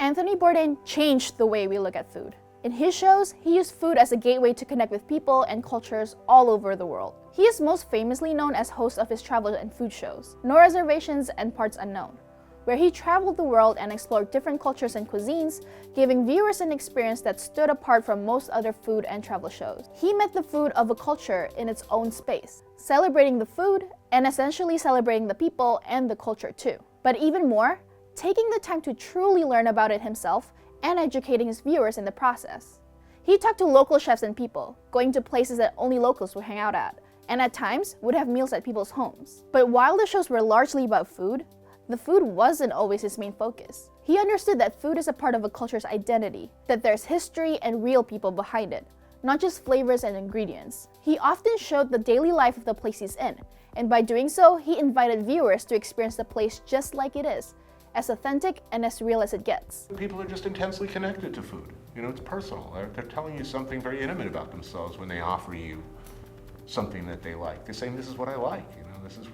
Anthony Bourdain changed the way we look at food. In his shows, he used food as a gateway to connect with people and cultures all over the world. He is most famously known as host of his travel and food shows, No Reservations and Parts Unknown, where he traveled the world and explored different cultures and cuisines, giving viewers an experience that stood apart from most other food and travel shows. He met the food of a culture in its own space, celebrating the food and essentially celebrating the people and the culture too. But even more, taking the time to truly learn about it himself and educating his viewers in the process. He talked to local chefs and people, going to places that only locals would hang out at, and at times would have meals at people's homes. But while the shows were largely about food, the food wasn't always his main focus. He understood that food is a part of a culture's identity, that there's history and real people behind it, not just flavors and ingredients. He often showed the daily life of the place he's in, and by doing so, he invited viewers to experience the place just like it is, as authentic and as real as it gets. People are just intensely connected to food. You know, it's personal. They're telling you something very intimate about themselves when they offer you something that they like. They're saying, this is what I like, you know, this is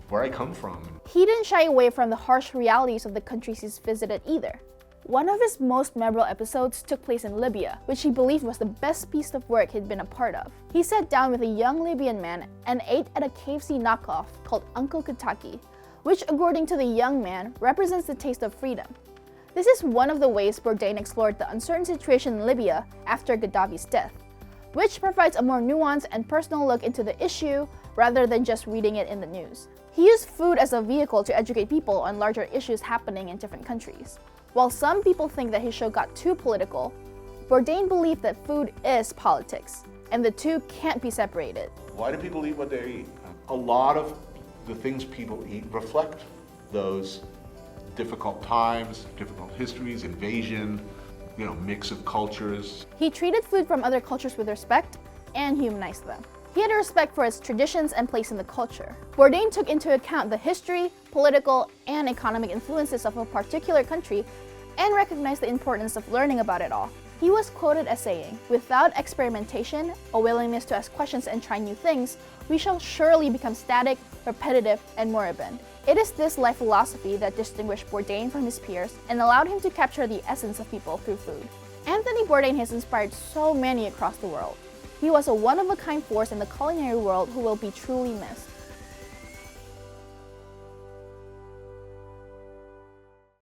where I come from. He didn't shy away from the harsh realities of the countries he's visited either. One of his most memorable episodes took place in Libya, which he believed was the best piece of work he'd been a part of. He sat down with a young Libyan man and ate at a KFC knockoff called Uncle Kentucky, which according to the young man represents the taste of freedom. This is one of the ways Bourdain explored the uncertain situation in Libya after Gaddafi's death, which provides a more nuanced and personal look into the issue rather than just reading it in the news. He used food as a vehicle to educate people on larger issues happening in different countries. While some people think that his show got too political, Bourdain believed that food is politics, and the two can't be separated. Why do people eat what they eat? A lot of the things people eat reflect those difficult times, difficult histories, invasion, you know, mix of cultures. He treated food from other cultures with respect and humanized them. He had a respect for its traditions and place in the culture. Bourdain took into account the history, political, and economic influences of a particular country and recognized the importance of learning about it all. He was quoted as saying, "Without experimentation, a willingness to ask questions and try new things, we shall surely become static, repetitive, and moribund." It is this life philosophy that distinguished Bourdain from his peers and allowed him to capture the essence of people through food. Anthony Bourdain has inspired so many across the world. He was a one-of-a-kind force in the culinary world who will be truly missed.